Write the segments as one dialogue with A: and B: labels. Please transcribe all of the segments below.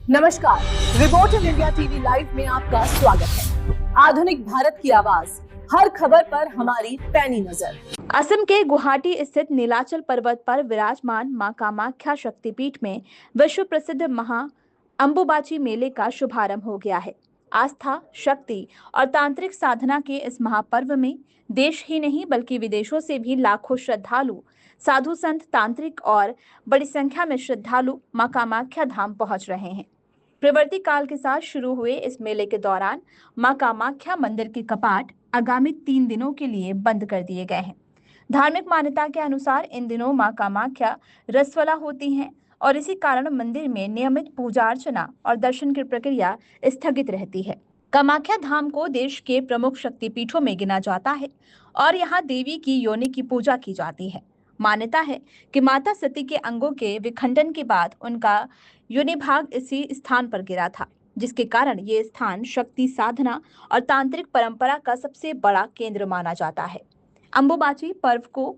A: नमस्कार, reporter India TV live में आपका स्वागत है। आधुनिक भारत की आवाज, हर खबर पर हमारी पैनी नजर।
B: असम के गुवाहाटी स्थित नीलाचल पर्वत पर विराजमान मां कामाख्या शक्तिपीठ में विश्व प्रसिद्ध महा अंबुबाची मेले का शुभारंभ हो गया है। आस्था, शक्ति और तांत्रिक साधना के इस महापर्व में देश ही नहीं बल्कि विदेशों से भी लाखों श्रद्धालु, साधु संत, तांत्रिक और बड़ी संख्या में श्रद्धालु मां कामाख्या धाम पहुंच रहे हैं। प्रवर्ती काल के साथ शुरू हुए इस मेले के दौरान मां कामाख्या मंदिर के कपाट आगामी 3 दिनों के लिए बंद कर दिए गए हैं। धार्मिक मान्यता के अनुसार इन दिनों मां कामाख्या रसवला होती हैं और इसी कारण मंदिर में नियमित पूजा अर्चना और दर्शन की प्रक्रिया स्थगित रहती है। कामाख्या धाम को देश के प्रमुख शक्तिपीठों में गिना जाता है और यहाँ देवी की योनि की पूजा की जाती है। मान्यता है कि माता सती के अंगों के विखंडन के बाद उनका योनि भाग इसी स्थान पर गिरा था, जिसके कारण ये स्थान शक्ति साधना और तांत्रिक परंपरा का सबसे बड़ा केंद्र माना जाता है। अंबुबाची पर्व को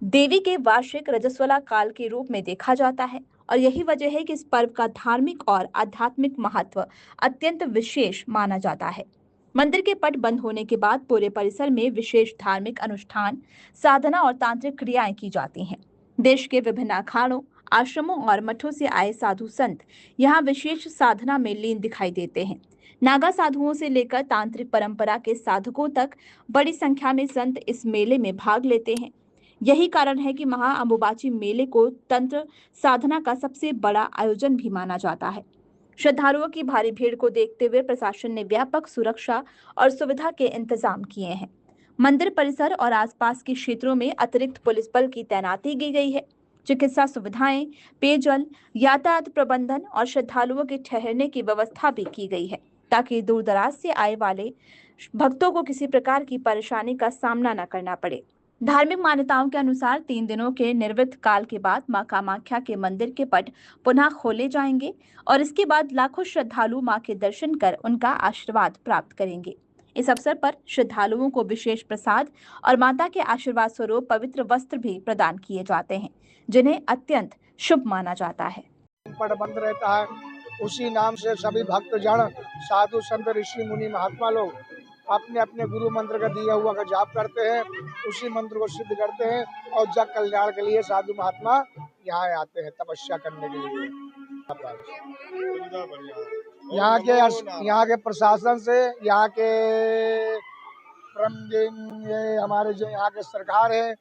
B: देवी के वार्षिक रजस्वला काल के रूप में देखा जाता है और यही वजह है कि इस पर्व का धार्मिक और आध्यात्मिक महत्व अत्यंत विशेष माना जाता है। मंदिर के पट बंद होने के बाद पूरे परिसर में विशेष धार्मिक अनुष्ठान, साधना और तांत्रिक क्रियाएं की जाती हैं। देश के विभिन्न अखाड़ों, आश्रमों और मठों से आए साधु संत यहाँ विशेष साधना में लीन दिखाई देते हैं। नागा साधुओं से लेकर तांत्रिक परंपरा के साधकों तक बड़ी संख्या में संत इस मेले में भाग लेते हैं। यही कारण है कि महा अंबुबाची मेले को तंत्र साधना का सबसे बड़ा आयोजन भी माना जाता है। श्रद्धालुओं की भारी भीड़ को देखते हुए प्रशासन ने व्यापक सुरक्षा और सुविधा के इंतजाम किए हैं। मंदिर परिसर और आसपास के क्षेत्रों में अतिरिक्त पुलिस बल की तैनाती की गई है। चिकित्सा सुविधाएं, पेयजल, यातायात प्रबंधन और श्रद्धालुओं के ठहरने की व्यवस्था भी की गई है, ताकि दूर दराज से आए वाले भक्तों को किसी प्रकार की परेशानी का सामना न करना पड़े। धार्मिक मान्यताओं के अनुसार 3 दिनों के निर्वृत काल के बाद मां कामाख्या के मंदिर के पट पुनः खोले जाएंगे और इसके बाद लाखों श्रद्धालु मां के दर्शन कर उनका आशीर्वाद प्राप्त करेंगे। इस अवसर पर श्रद्धालुओं को विशेष प्रसाद और माता के आशीर्वाद स्वरूप पवित्र वस्त्र भी प्रदान किए जाते हैं, जिन्हें अत्यंत शुभ माना जाता है।
C: पट बंद रहता है, उसी नाम से सभी भक्तजन, साधु संत, ऋषि मुनि, महात्मा लोग अपने अपने गुरु मंत्र का दिया हुआ का जाप करते हैं, उसी मंत्र को सिद्ध करते हैं और जग कल्याण के लिए साधु महात्मा यहाँ आते हैं तपस्या करने के लिए। यहाँ के प्रशासन से, यहाँ के ये हमारे जो यहाँ के सरकार है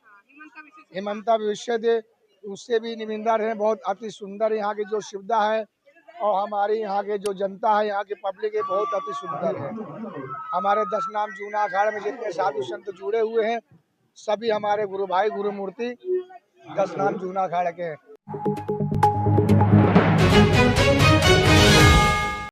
C: हिमंता विश्व दे, उससे भी निविंदर है। बहुत अति सुंदर यहाँ की जो सुविधा है और हमारी यहाँ के जो जनता है, यहाँ की पब्लिक है, बहुत अति सुंदर है। हमारे 10 नाम जूना अखाड़े में जितने साधु संत जुड़े हुए हैं, सभी हमारे गुरु भाई, गुरु मूर्ति 10 नाम जूना अखाड़े के हैं।